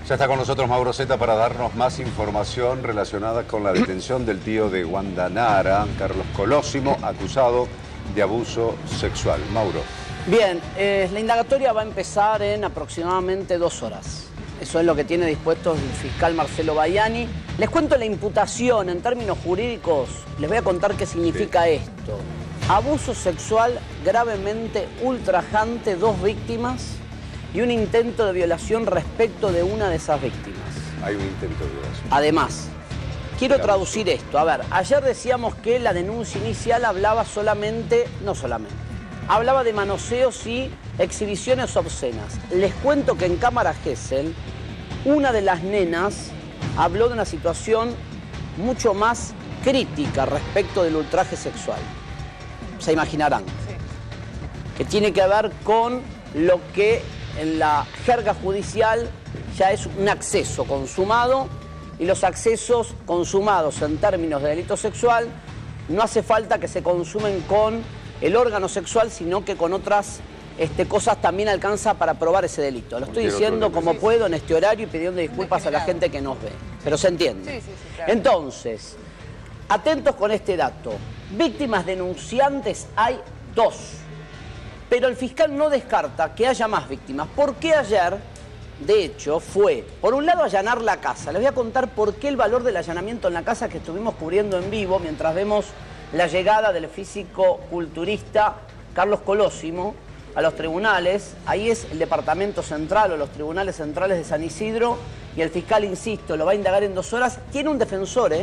Ya está con nosotros Mauro Zeta para darnos más información relacionada con la detención del tío de Wanda Nara, Carlos Colosimo, acusado de abuso sexual. Mauro. Bien, la indagatoria va a empezar en aproximadamente 2 horas. Eso es lo que tiene dispuesto el fiscal Marcelo Baiani. Les cuento la imputación en términos jurídicos. Les voy a contar qué significa esto. Abuso sexual gravemente ultrajante, 2 víctimas y un intento de violación respecto de una de esas víctimas. Hay un intento de violación. Además, quiero traducir esto. A ver, ayer decíamos que la denuncia inicial hablaba hablaba de manoseos y exhibiciones obscenas. Les cuento que en cámara Gesell, una de las nenas habló de una situación mucho más crítica respecto del ultraje sexual. Se imaginarán. Que tiene que ver con lo que en la jerga judicial ya es un acceso consumado, y los accesos consumados en términos de delito sexual no hace falta que se consumen con el órgano sexual, sino que con otras cosas también alcanza para probar ese delito. Lo estoy diciendo como puedo en este horario y pidiendo disculpas a la gente que nos ve, pero se entiende. Sí, claro. Entonces, atentos con este dato. Víctimas denunciantes hay 2. Pero el fiscal no descarta que haya más víctimas. Porque ayer, de hecho, fue, por un lado, allanar la casa. Les voy a contar por qué el valor del allanamiento en la casa que estuvimos cubriendo en vivo mientras vemos la llegada del físico-culturista Carlos Colosimo a los tribunales. Ahí es el departamento central o los tribunales centrales de San Isidro, y el fiscal, insisto, lo va a indagar en 2 horas. Tiene un defensor,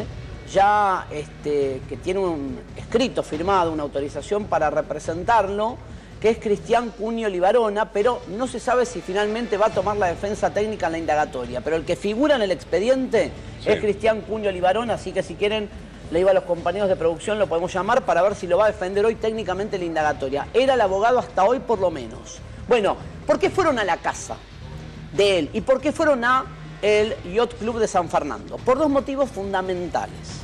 ya que tiene un escrito firmado, una autorización para representarlo, que es Cristian Cunio Libarona, pero no se sabe si finalmente va a tomar la defensa técnica en la indagatoria. Pero el que figura en el expediente es Cristian Cunio Libarona, así que si quieren, le digo a los compañeros de producción, lo podemos llamar para ver si lo va a defender hoy técnicamente la indagatoria. Era el abogado hasta hoy por lo menos. Bueno, ¿por qué fueron a la casa de él? ¿Y por qué fueron a el Yacht Club de San Fernando? Por 2 motivos fundamentales.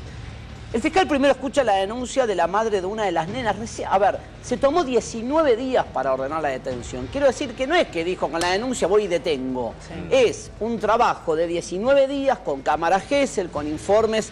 El fiscal primero escucha la denuncia de la madre de una de las nenas. A ver, se tomó 19 días para ordenar la detención. Quiero decir que no es que dijo con la denuncia voy y detengo. Sí. Es un trabajo de 19 días con cámara Gesell, con informes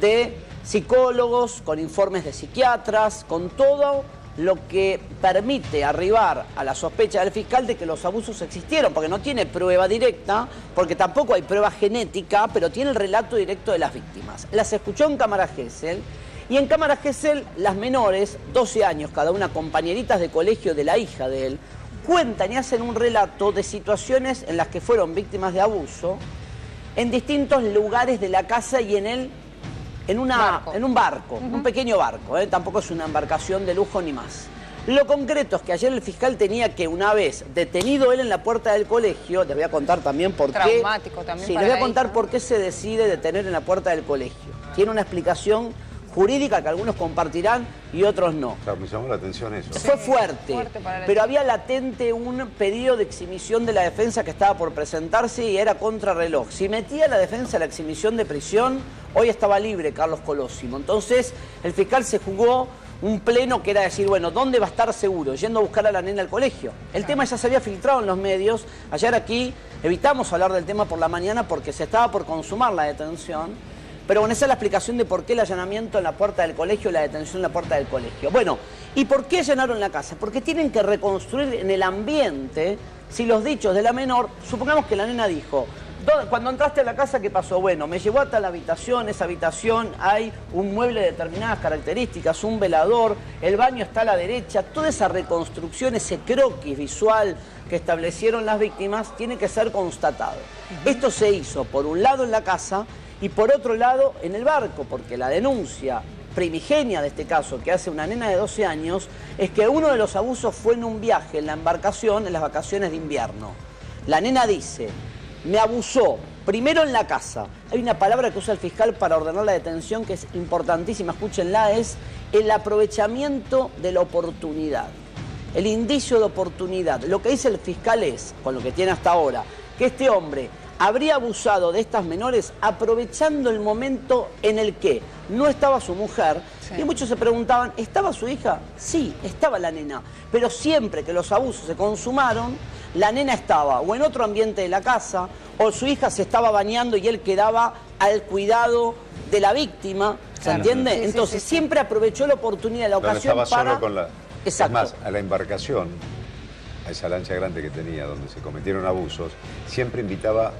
de psicólogos, con informes de psiquiatras, con todo lo que permite arribar a la sospecha del fiscal de que los abusos existieron, porque no tiene prueba directa, porque tampoco hay prueba genética, pero tiene el relato directo de las víctimas. Las escuchó en cámara Gesell, y en cámara Gesell las menores, 12 años cada una, compañeritas de colegio de la hija de él, cuentan y hacen un relato de situaciones en las que fueron víctimas de abuso en distintos lugares de la casa y en un barco, un pequeño barco, tampoco es una embarcación de lujo ni más. Lo concreto es que ayer el fiscal tenía que, una vez detenido él en la puerta del colegio, les voy a contar también por qué. Traumático también. Sí, les voy a contar por qué se decide detener en la puerta del colegio. Tiene una explicación jurídica que algunos compartirán y otros no. Claro, me llamó la atención eso. Fue fuerte pero había latente un pedido de exhibición de la defensa que estaba por presentarse y era contrarreloj. Si metía la defensa la exhibición de prisión, hoy estaba libre Carlos Colosimo. Entonces el fiscal se jugó un pleno que era decir, bueno, ¿dónde va a estar seguro? Yendo a buscar a la nena al colegio. El tema ya se había filtrado en los medios. Ayer aquí evitamos hablar del tema por la mañana porque se estaba por consumar la detención. Pero bueno, esa es la explicación de por qué el allanamiento en la puerta del colegio y la detención en la puerta del colegio. Bueno, ¿y por qué allanaron la casa? Porque tienen que reconstruir en el ambiente, si los dichos de la menor, supongamos que la nena dijo, cuando entraste a la casa, ¿qué pasó? Bueno, me llevó hasta la habitación, esa habitación hay un mueble de determinadas características, un velador, el baño está a la derecha, toda esa reconstrucción, ese croquis visual que establecieron las víctimas, tiene que ser constatado. Esto se hizo, por un lado, en la casa, y por otro lado en el barco, porque la denuncia primigenia de este caso que hace una nena de 12 años es que uno de los abusos fue en un viaje en la embarcación en las vacaciones de invierno. La nena dice, me abusó primero en la casa. Hay una palabra que usa el fiscal para ordenar la detención que es importantísima, escúchenla, es el aprovechamiento de la oportunidad, el indicio de oportunidad. Lo que dice el fiscal es, con lo que tiene hasta ahora, que este hombre habría abusado de estas menores aprovechando el momento en el que no estaba su mujer. Sí. Y muchos se preguntaban, ¿estaba su hija? Sí, estaba la nena. Pero siempre que los abusos se consumaron, la nena estaba o en otro ambiente de la casa, o su hija se estaba bañando y él quedaba al cuidado de la víctima, ¿se entiende? Sí, entonces siempre aprovechó la oportunidad, la ocasión estaba para... solo con la... Exacto. Es más, a la embarcación, a esa lancha grande que tenía, donde se cometieron abusos, siempre invitaba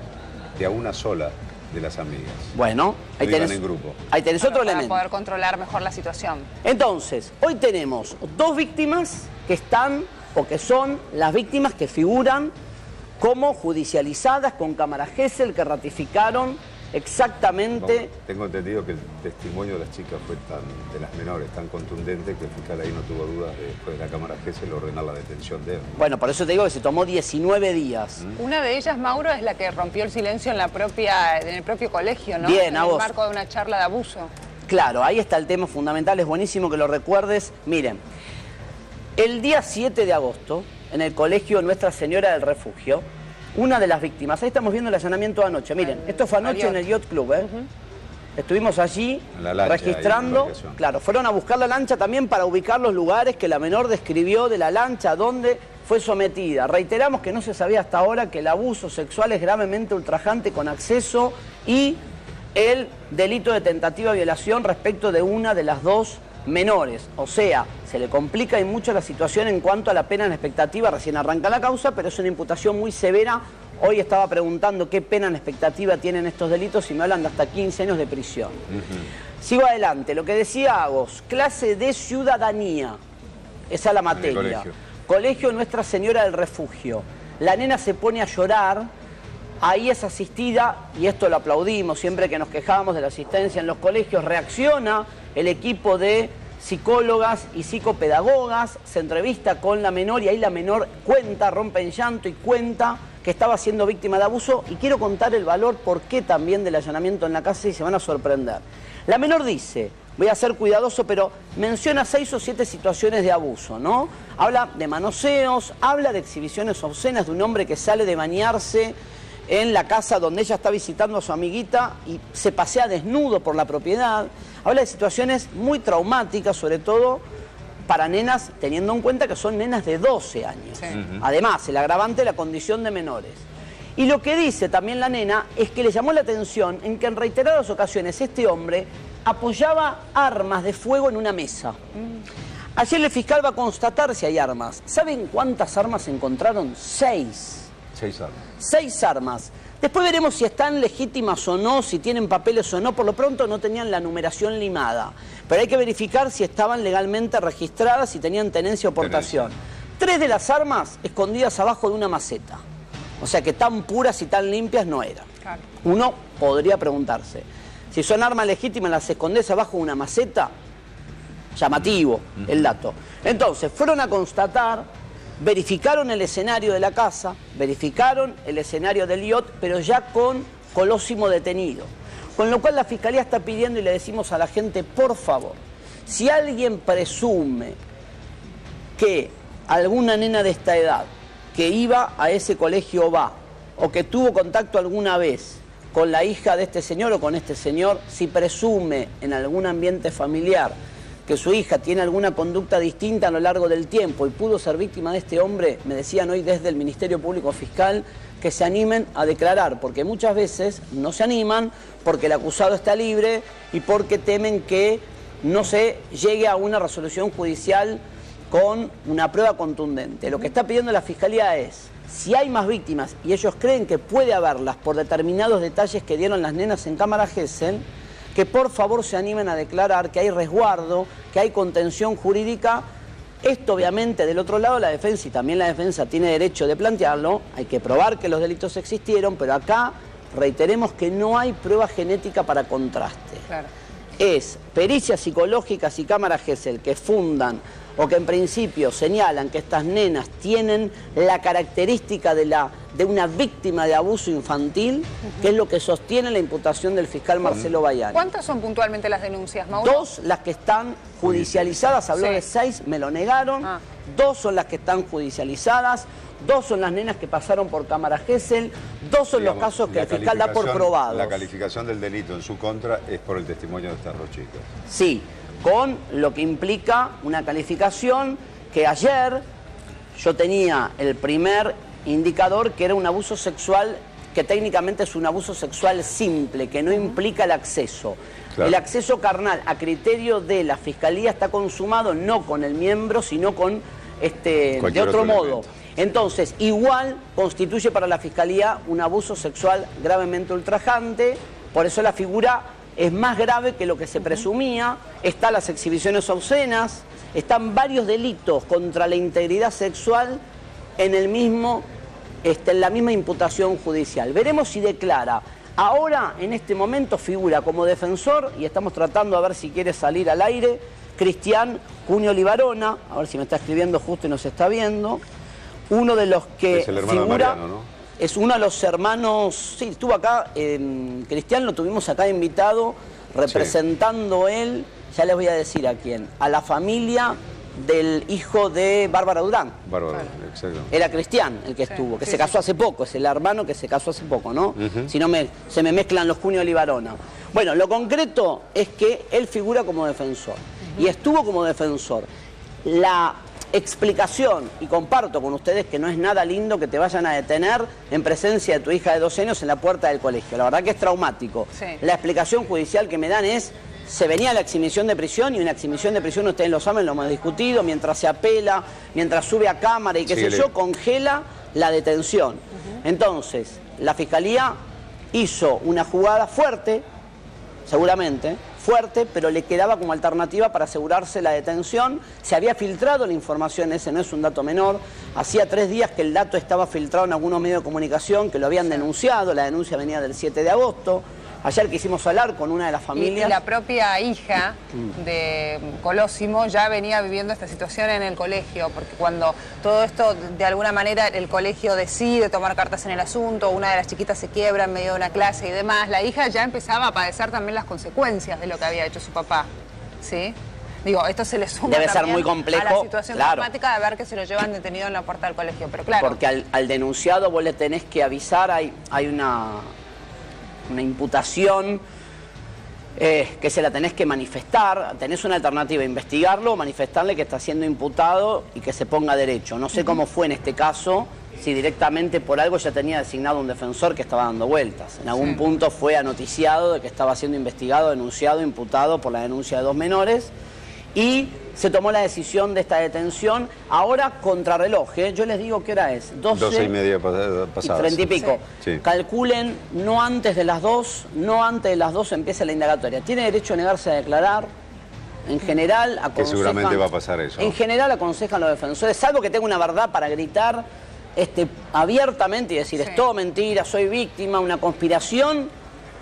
de a una sola de las amigas. Bueno, ahí No iban tenés, en grupo. ahí tenés otro Para elemento. poder controlar mejor la situación. Entonces, hoy tenemos dos víctimas que están, o que son las víctimas que figuran como judicializadas con cámara Gesell, que ratificaron exactamente... Bueno, tengo entendido que el testimonio de las chicas fue de las menores, tan contundente que el fiscal ahí no tuvo dudas de, después de la cámara Gesell ordenar la detención de él. Bueno, por eso te digo que se tomó 19 días. Una de ellas, Mauro, es la que rompió el silencio en el propio colegio, ¿no? Bien, en a el vos. marco de una charla de abuso. Claro, ahí está el tema fundamental, es buenísimo que lo recuerdes. Miren, el día 7 de agosto, en el colegio Nuestra Señora del Refugio, una de las víctimas, ahí estamos viendo el allanamiento de anoche, miren, esto fue anoche en el Yacht Club, Estuvimos allí En la lancha, registrando, ahí en la embarcación. claro, fueron a buscar la lancha también para ubicar los lugares que la menor describió de la lancha donde fue sometida. Reiteramos que no se sabía hasta ahora que el abuso sexual es gravemente ultrajante con acceso y el delito de tentativa de violación respecto de una de las dos menores. O sea, se le complica y mucho la situación en cuanto a la pena en expectativa. Recién arranca la causa, pero es una imputación muy severa. Hoy estaba preguntando qué pena en expectativa tienen estos delitos y me hablan de hasta 15 años de prisión. Sigo adelante. Lo que decía Agos, clase de ciudadanía. Esa es la materia. colegio. Colegio Nuestra Señora del Refugio. La nena se pone a llorar. Ahí es asistida, y esto lo aplaudimos siempre que nos quejábamos de la asistencia en los colegios, reacciona el equipo de psicólogas y psicopedagogas, se entrevista con la menor y ahí la menor cuenta, rompe en llanto y cuenta que estaba siendo víctima de abuso, y quiero contar el valor, por qué también del allanamiento en la casa, y se van a sorprender. La menor dice, voy a ser cuidadoso, pero menciona 6 o 7 situaciones de abuso, ¿no? Habla de manoseos, habla de exhibiciones obscenas de un hombre que sale de bañarse en la casa donde ella está visitando a su amiguita y se pasea desnudo por la propiedad. Habla de situaciones muy traumáticas, sobre todo para nenas, teniendo en cuenta que son nenas de 12 años. Sí. Además, el agravante de la condición de menores. Y lo que dice también la nena es que le llamó la atención en que en reiteradas ocasiones este hombre apoyaba armas de fuego en una mesa. Ayer el fiscal va a constatar si hay armas. ¿Saben cuántas armas encontraron? 6. 6 armas. 6 armas. Después veremos si están legítimas o no, si tienen papeles o no. Por lo pronto no tenían la numeración limada. Pero hay que verificar si estaban legalmente registradas, si tenían tenencia o portación. 3 de las armas escondidas abajo de una maceta. O sea que tan puras y tan limpias no eran. Claro. Uno podría preguntarse, si son armas legítimas, las escondés abajo de una maceta, llamativo el dato. Entonces, fueron a constatar, verificaron el escenario de la casa, verificaron el escenario del yacht, pero ya con Colosimo detenido. Con lo cual la Fiscalía está pidiendo, y le decimos a la gente, por favor, si alguien presume que alguna nena de esta edad que iba a ese colegio va, o que tuvo contacto alguna vez con la hija de este señor o con este señor, si presume en algún ambiente familiar que su hija tiene alguna conducta distinta a lo largo del tiempo y pudo ser víctima de este hombre, me decían hoy desde el Ministerio Público Fiscal que se animen a declarar, porque muchas veces no se animan porque el acusado está libre y porque temen que no se llegue a una resolución judicial con una prueba contundente. Lo que está pidiendo la Fiscalía es, si hay más víctimas y ellos creen que puede haberlas por determinados detalles que dieron las nenas en cámara Gesell, que por favor se animen a declarar, que hay resguardo, que hay contención jurídica. Esto obviamente del otro lado la defensa, y también la defensa tiene derecho de plantearlo, hay que probar que los delitos existieron, pero acá reiteremos que no hay prueba genética para contraste. Claro. Es pericias psicológicas y cámara Gesell que fundan o que en principio señalan que estas nenas tienen la característica de una víctima de abuso infantil, que es lo que sostiene la imputación del fiscal Marcelo Bayani. ¿Cuántas son puntualmente las denuncias, Mauro? 2 las que están judicializadas, habló de 6, me lo negaron. 2 son las que están judicializadas, 2 son las nenas que pasaron por cámara Gesell, 2 son los casos que el fiscal da por probados. La calificación del delito en su contra es por el testimonio de estas 2 chicas. Sí, con lo que implica una calificación que ayer yo tenía el primer indicador que era un abuso sexual, que técnicamente es un abuso sexual simple, que no implica el acceso. Claro. El acceso carnal, a criterio de la Fiscalía, está consumado no con el miembro, sino con de otro modo. Entonces, igual constituye para la Fiscalía un abuso sexual gravemente ultrajante, por eso la figura es más grave que lo que se presumía. Están las exhibiciones obscenas, están varios delitos contra la integridad sexual en el mismo, en la misma imputación judicial. Veremos si declara. Ahora, en este momento, figura como defensor, y estamos tratando a ver si quiere salir al aire, Cristian Cunio Libarona, a ver si me está escribiendo justo y nos está viendo, uno de los que es el hermano figura, Mariano, ¿no? Es uno de los hermanos, sí, estuvo acá, Cristian lo tuvimos acá invitado, representando él, ya les voy a decir a quién, a la familia del hijo de Bárbara Durán. Bárbara, exacto. Era Cristian el que estuvo, que se casó hace poco, es el hermano que se casó hace poco, ¿no? Si no se me mezclan los Cunio Libarona. Bueno, lo concreto es que él figura como defensor y estuvo como defensor. La explicación, y comparto con ustedes que no es nada lindo que te vayan a detener en presencia de tu hija de 12 años en la puerta del colegio. La verdad que es traumático. Sí. La explicación judicial que me dan es: se venía la exhibición de prisión, y una exhibición de prisión, ustedes lo saben, lo hemos discutido, mientras se apela, mientras sube a cámara y qué sé yo, congela la detención. Entonces, la Fiscalía hizo una jugada fuerte, seguramente, fuerte, pero le quedaba como alternativa para asegurarse la detención. Se había filtrado la información, ese no es un dato menor. Hacía 3 días que el dato estaba filtrado en algunos medios de comunicación que lo habían denunciado. La denuncia venía del 7 de agosto. Ayer quisimos hablar con una de las familias. Y la propia hija de Colosimo ya venía viviendo esta situación en el colegio, porque cuando todo esto, de alguna manera, el colegio decide tomar cartas en el asunto, una de las chiquitas se quiebra en medio de una clase y demás, la hija ya empezaba a padecer también las consecuencias de lo que había hecho su papá, ¿sí? Digo, esto se le suma debe ser muy complejo, a la situación dramática de ver que se lo llevan detenido en la puerta del colegio, pero claro. Porque al denunciado vos le tenés que avisar, hay una imputación que se la tenés que manifestar, tenés una alternativa: investigarlo, manifestarle que está siendo imputado y que se ponga derecho. No sé cómo fue en este caso, si directamente por algo ya tenía designado un defensor que estaba dando vueltas. En algún punto fue anoticiado de que estaba siendo investigado, denunciado, imputado por la denuncia de 2 menores, y se tomó la decisión de esta detención ahora contrarreloj. Yo les digo qué hora es, 12:30 pasadas. 30 y pico. Sí. Calculen, no antes de las 2, no antes de las 2 empieza la indagatoria. Tiene derecho a negarse a declarar. En general aconsejan, que seguramente va a pasar eso. En general aconsejan los defensores, salvo que tenga una verdad para gritar abiertamente y decir es todo mentira, soy víctima, una conspiración,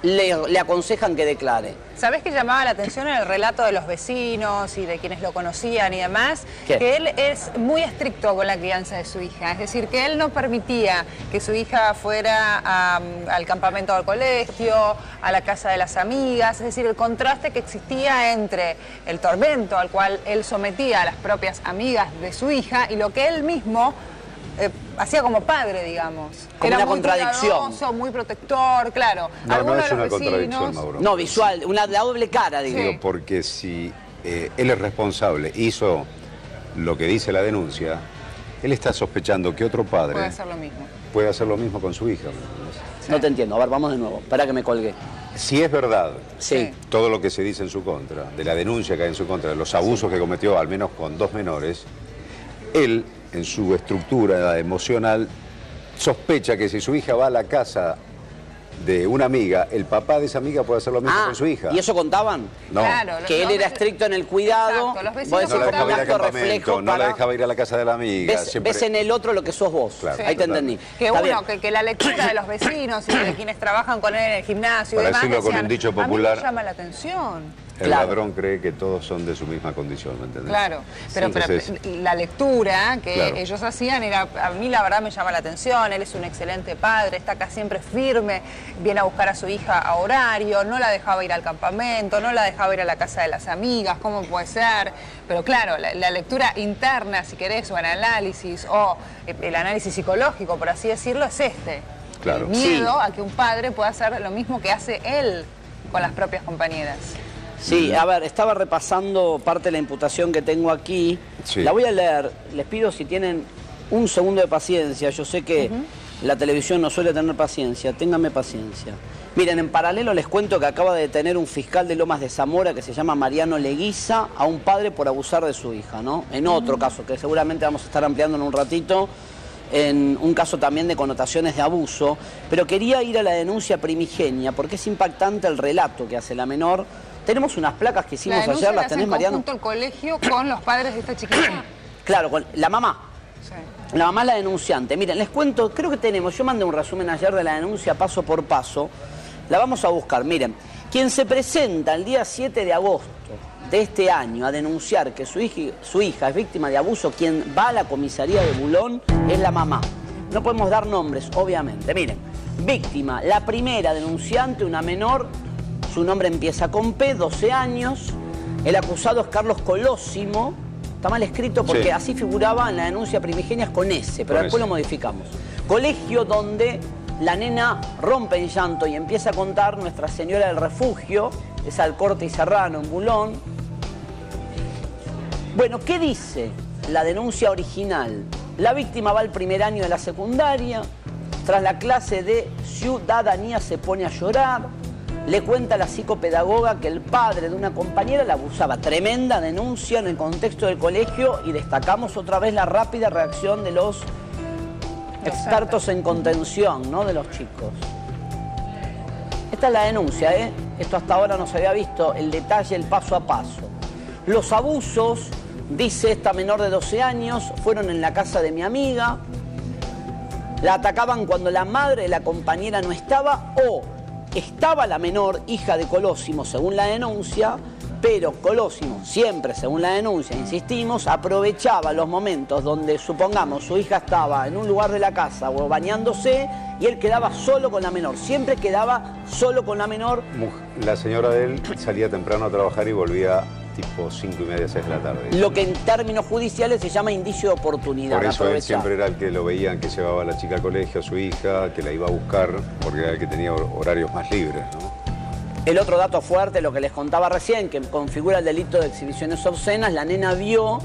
le aconsejan que declare. ¿Sabés qué llamaba la atención en el relato de los vecinos y de quienes lo conocían y demás? ¿Qué? Que él es muy estricto con la crianza de su hija. Es decir, que él no permitía que su hija fuera al campamento del colegio, a la casa de las amigas. Es decir, el contraste que existía entre el tormento al cual él sometía a las propias amigas de su hija y lo que él mismo hacía como padre, digamos. Como era una muy contradicción. cuidadoso, muy protector, claro. No, Algunos no es de una los vecinos, contradicción, Mauro. No, visual, la doble cara, digo. Digo, porque si él es responsable, hizo lo que dice la denuncia, él está sospechando que otro padre puede hacer lo mismo. Puede hacer lo mismo con su hija. Sí. No te entiendo. A ver, vamos de nuevo. Espera que me colgué. Si es verdad sí, todo lo que se dice en su contra, de la denuncia que hay en su contra, de los abusos que cometió al menos con 2 menores, él, en su estructura emocional, sospecha que si su hija va a la casa de una amiga, el papá de esa amiga puede hacer lo mismo con su hija. ¿Y eso contaban? No. Claro, que él era estricto en el cuidado. Exacto, los vecinos no la dejaba ir al campamento, reflejo no la dejaba ir a la casa de la amiga. Ves en el otro lo que sos vos. Claro, ahí te entendí. Que la lectura de los vecinos y de quienes trabajan con él en el gimnasio para y demás, decirlo con decían, un dicho a mí popular, me llama la atención. El ladrón cree que todos son de su misma condición, ¿me entendés? Claro, pero la lectura que ellos hacían era, a mí la verdad me llama la atención, él es un excelente padre, está acá siempre firme, viene a buscar a su hija a horario, no la dejaba ir al campamento, no la dejaba ir a la casa de las amigas, ¿cómo puede ser? Pero claro, la lectura interna, si querés, o el análisis, o el análisis psicológico, por así decirlo, es Claro. El miedo a que un padre pueda hacer lo mismo que hace él con las propias compañeras. Sí, a ver, estaba repasando parte de la imputación que tengo aquí. Sí. La voy a leer. Les pido si tienen un segundo de paciencia. Yo sé que la televisión no suele tener paciencia. Ténganme paciencia. Miren, en paralelo les cuento que acaba de detener un fiscal de Lomas de Zamora que se llama Mariano Leguiza a un padre por abusar de su hija, ¿no? En otro caso, que seguramente vamos a estar ampliando en un ratito, en un caso también de connotaciones de abuso, pero quería ir a la denuncia primigenia porque es impactante el relato que hace la menor. Tenemos unas placas que hicimos ayer, ¿las tenés, Mariano? ¿Junto al colegio con los padres de esta chiquita? Claro, con la mamá. Sí. La mamá es la denunciante. Miren, les cuento, creo que tenemos, yo mandé un resumen ayer de la denuncia paso por paso. La vamos a buscar. Miren, quien se presenta el día 7 de agosto de este año a denunciar que su hija es víctima de abuso, quien va a la comisaría de Bulón es la mamá. No podemos dar nombres, obviamente. Miren, víctima, la primera denunciante, una menor, su nombre empieza con P, 12 años. El acusado es Carlos Colosimo. Está mal escrito porque así figuraba en la denuncia primigenia, es con S, pero después lo modificamos. Colegio donde la nena rompe en llanto y empieza a contar Nuestra Señora del Refugio, es Alcorte y Serrano, en Bulón. Bueno, ¿qué dice la denuncia original? La víctima va al primer año de la secundaria, tras la clase de ciudadanía se pone a llorar, le cuenta a la psicopedagoga que el padre de una compañera la abusaba. Tremenda denuncia en el contexto del colegio y destacamos otra vez la rápida reacción de los expertos en contención, ¿no?, de los chicos. Esta es la denuncia, ¿eh? Esto hasta ahora no se había visto, el detalle, el paso a paso. Los abusos, dice esta menor de 12 años, fueron en la casa de mi amiga. La atacaban cuando la madre de la compañera no estaba o estaba la menor, hija de Colosimo, según la denuncia, pero Colosimo, siempre según la denuncia, insistimos, aprovechaba los momentos donde, supongamos, su hija estaba en un lugar de la casa o bañándose y él quedaba solo con la menor. Siempre quedaba solo con la menor. La señora de él salía temprano a trabajar y volvía tipo 5:30, 6 de la tarde. Lo que en términos judiciales se llama indicio de oportunidad. Por eso él siempre era el que lo veían, que llevaba a la chica al colegio, a su hija, que la iba a buscar, porque era el que tenía horarios más libres, ¿no? El otro dato fuerte, lo que les contaba recién, que configura el delito de exhibiciones obscenas, la nena vio,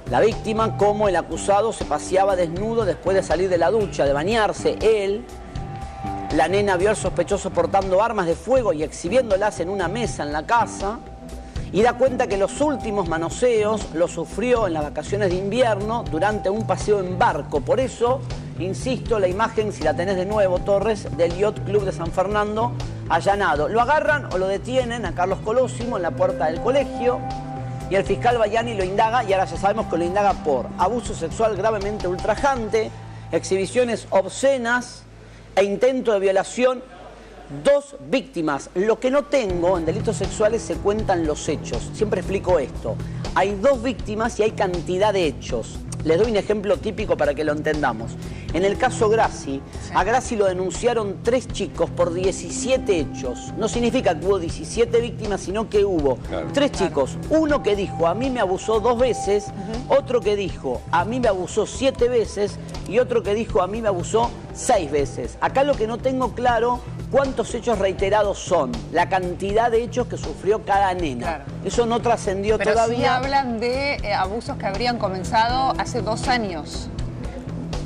la víctima, cómo el acusado se paseaba desnudo después de salir de la ducha, de bañarse. Él, la nena vio al sospechoso portando armas de fuego y exhibiéndolas en una mesa en la casa. Y da cuenta que los últimos manoseos los sufrió en las vacaciones de invierno durante un paseo en barco. Por eso, insisto, la imagen, si la tenés de nuevo, Torres, del Yacht Club de San Fernando, allanado. Lo agarran o lo detienen a Carlos Colosimo en la puerta del colegio y el fiscal Bayani lo indaga, y ahora ya sabemos que lo indaga por abuso sexual gravemente ultrajante, exhibiciones obscenas e intento de violación. 2 víctimas. Lo que no tengo en delitos sexuales se cuentan los hechos. Siempre explico esto. Hay 2 víctimas y hay cantidad de hechos. Les doy un ejemplo típico para que lo entendamos. En el caso Grassi, a Grassi lo denunciaron 3 chicos por 17 hechos. No significa que hubo 17 víctimas, sino que hubo 3 chicos. Uno que dijo, a mí me abusó 2 veces, otro que dijo, a mí me abusó 7 veces, y otro que dijo, a mí me abusó 6 veces. Acá lo que no tengo claro, cuántos hechos reiterados son, la cantidad de hechos que sufrió cada nena. Claro. Eso no trascendió todavía. Pero sí hablan de abusos que habrían comenzado hace 2 años.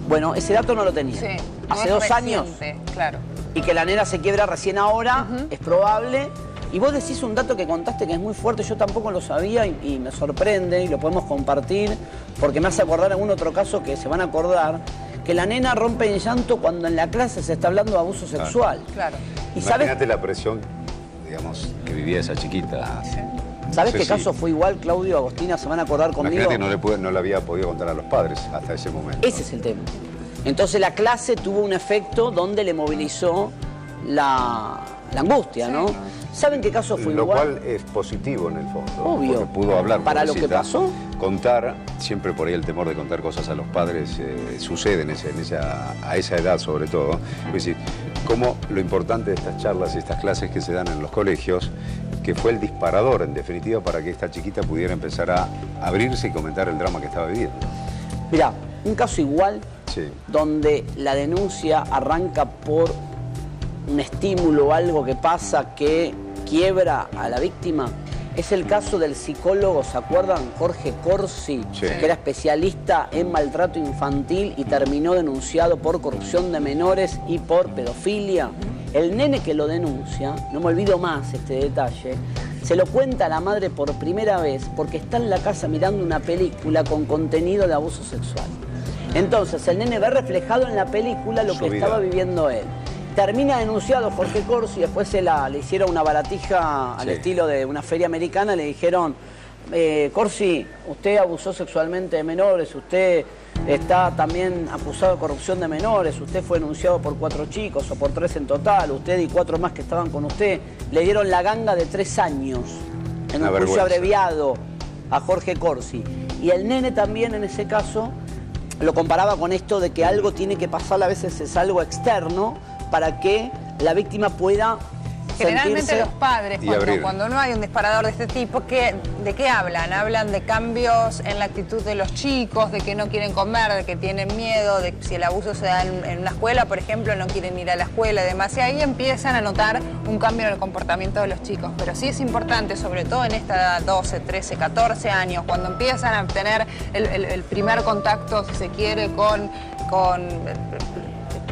Bueno, ese dato no lo tenía. Sí, hace no 2 años. Claro. Y que la nena se quiebra recién ahora, es probable. Y vos decís un dato que contaste que es muy fuerte, yo tampoco lo sabía y me sorprende y lo podemos compartir, porque me hace acordar algún otro caso que se van a acordar, que la nena rompe en llanto cuando en la clase se está hablando de abuso sexual. Claro. Y imagínate la presión, digamos, que vivía esa chiquita. ¿Sabés qué caso fue igual, Claudio, Agostina? Se van a acordar conmigo. Imagínate que no le había podido contar a los padres hasta ese momento. Ese es el tema. Entonces la clase tuvo un efecto donde le movilizó la angustia, ¿no? ¿Saben qué caso fue igual? Lo cual es positivo en el fondo. Obvio. Porque pudo hablar. Para lo que pasó. Contar, siempre por ahí el temor de contar cosas a los padres sucede a esa edad sobre todo. Es decir, como lo importante de estas charlas y estas clases que se dan en los colegios, que fue el disparador, en definitiva, para que esta chiquita pudiera empezar a abrirse y comentar el drama que estaba viviendo. Mirá, un caso igual, donde la denuncia arranca por un estímulo o algo que pasa que quiebra a la víctima, Es el caso del psicólogo, ¿se acuerdan? Jorge Corsi, Sí. que era especialista en maltrato infantil y terminó denunciado por corrupción de menores y por pedofilia. El nene que lo denuncia, no me olvido más este detalle, se lo cuenta a la madre por primera vez porque está en la casa mirando una película con contenido de abuso sexual. Entonces el nene ve reflejado en la película lo que estaba viviendo él. Termina denunciado Jorge Corsi, después le hicieron una baratija al estilo de una feria americana, le dijeron, Corsi, usted abusó sexualmente de menores, usted está también acusado de corrupción de menores, usted fue denunciado por 4 chicos o por 3 en total, usted y 4 más que estaban con usted, le dieron la ganga de 3 años en un juicio abreviado a Jorge Corsi. Y el nene también en ese caso lo comparaba con esto de que algo tiene que pasar, a veces es algo externo, para que la víctima pueda Generalmente sentirse... los padres, cuando no hay un disparador de este tipo, ¿de qué hablan? Hablan de cambios en la actitud de los chicos, de que no quieren comer, de que tienen miedo, de que si el abuso se da en una escuela, por ejemplo, no quieren ir a la escuela y demás. Y ahí empiezan a notar un cambio en el comportamiento de los chicos. Pero sí es importante, sobre todo en esta edad, 12, 13, 14 años, cuando empiezan a tener el primer contacto, si se quiere, con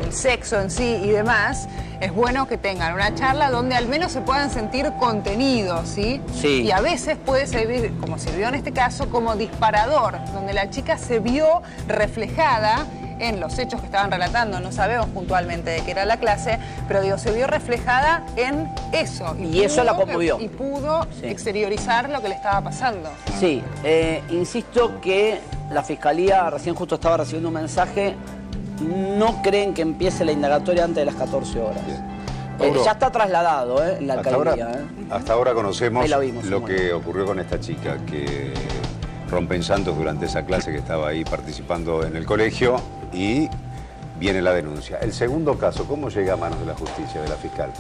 el sexo en sí y demás, es bueno que tengan una charla donde al menos se puedan sentir contenidos, ¿sí? Sí. Y a veces puede servir, como sirvió en este caso, como disparador, donde la chica se vio reflejada en los hechos que estaban relatando, no sabemos puntualmente de qué era la clase, pero digo, se vio reflejada en eso. Y eso la conmovió. Y pudo exteriorizar lo que le estaba pasando. Sí, insisto que la Fiscalía, recién justo estaba recibiendo un mensaje, no creen que empiece la indagatoria antes de las 14 horas. Ya está trasladado en la alcaldía. Hasta ahora conocemos vimos, lo que ocurrió con esta chica, que rompe en llantos durante esa clase que estaba ahí participando en el colegio y viene la denuncia. El segundo caso, ¿cómo llega a manos de la justicia, de la fiscal?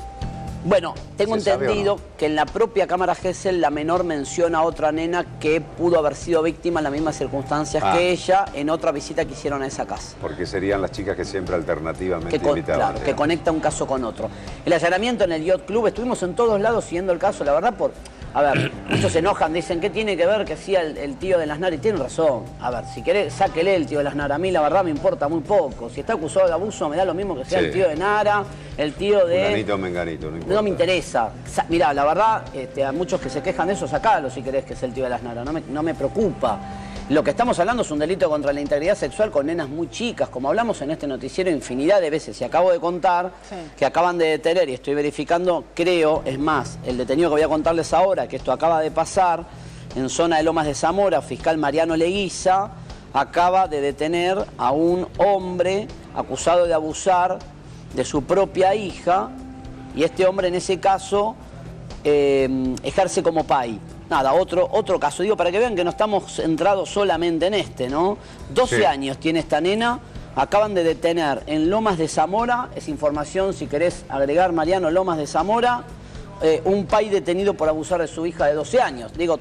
Bueno, tengo entendido que en la propia Cámara Gesell la menor menciona a otra nena que pudo haber sido víctima en las mismas circunstancias que ella en otra visita que hicieron a esa casa. Porque serían las chicas que siempre alternativamente invitaban. Claro, que conecta un caso con otro. El allanamiento en el Yacht Club, estuvimos en todos lados siguiendo el caso, la verdad, a ver, muchos se enojan, dicen, ¿qué tiene que ver que hacía el tío de Lasnar? Y tienen razón. A ver, si querés, sáquele el tío de Lasnar. A mí, la verdad, me importa muy poco. Si está acusado de abuso, me da lo mismo que sea el tío de Nara, el tío de... Fulanito o menganito, no importa. No me interesa. Mirá, la verdad, a muchos que se quejan de eso, sacalo si querés que es el tío de Lasnar. No me preocupa. Lo que estamos hablando es un delito contra la integridad sexual con nenas muy chicas, como hablamos en este noticiero infinidad de veces. Y acabo de contar que acaban de detener, y estoy verificando, creo, es más, el detenido que voy a contarles ahora, que esto acaba de pasar en zona de Lomas de Zamora, fiscal Mariano Leguiza, acaba de detener a un hombre acusado de abusar de su propia hija, y este hombre en ese caso ejerce como PAI. Nada, otro caso. Digo, para que vean que no estamos centrados solamente en este, ¿no? 12 años tiene esta nena, acaban de detener en Lomas de Zamora, es información, si querés agregar, Mariano, Lomas de Zamora, un PAI detenido por abusar de su hija de 12 años. Digo,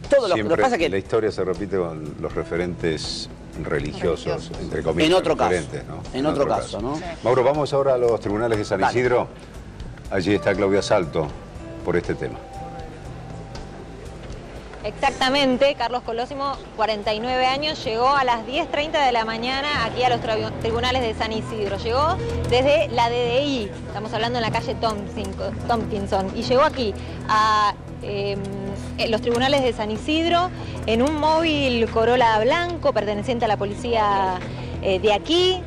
todo lo que pasa es que... La historia se repite con los referentes religiosos, entre comillas. En otro caso, ¿no? en otro caso, ¿no? Mauro, vamos ahora a los tribunales de San Isidro. Allí está Claudia Salto por este tema. Exactamente, Carlos Colosimo, 49 años, llegó a las 10:30 de la mañana aquí a los tribunales de San Isidro. Llegó desde la DDI, estamos hablando en la calle Tompkinson, y llegó aquí a los tribunales de San Isidro en un móvil Corolla blanco perteneciente a la policía de aquí.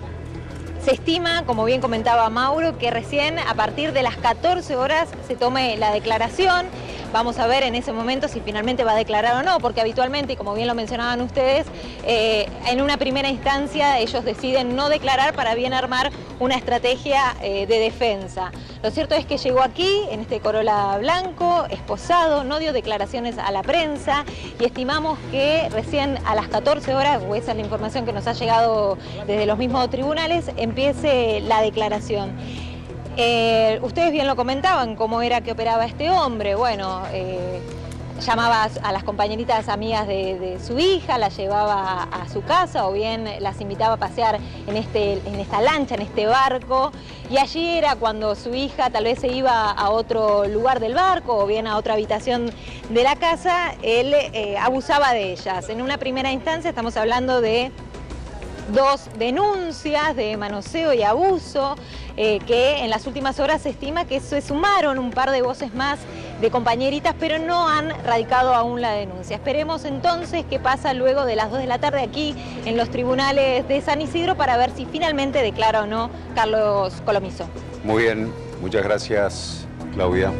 Se estima, como bien comentaba Mauro, que recién a partir de las 14 horas se tome la declaración. Vamos a ver en ese momento si finalmente va a declarar o no, porque habitualmente, y como bien lo mencionaban ustedes, en una primera instancia ellos deciden no declarar para bien armar una estrategia de defensa. Lo cierto es que llegó aquí, en este Corolla blanco, esposado, no dio declaraciones a la prensa y estimamos que recién a las 14 horas, o esa es la información que nos ha llegado desde los mismos tribunales, empiece la declaración. Ustedes bien lo comentaban, cómo era que operaba este hombre. Bueno, llamaba a las compañeritas amigas de su hija, las llevaba a su casa o bien las invitaba a pasear en esta lancha, en este barco. Y allí era cuando su hija tal vez se iba a otro lugar del barco o bien a otra habitación de la casa, él abusaba de ellas. En una primera instancia estamos hablando de 2 denuncias de manoseo y abuso, que en las últimas horas se estima que se sumaron un par de voces más de compañeritas, pero no han radicado aún la denuncia. Esperemos entonces qué pasa luego de las 2 de la tarde aquí en los tribunales de San Isidro para ver si finalmente declara o no Carlos Colomiso. Muy bien, muchas gracias, Claudia.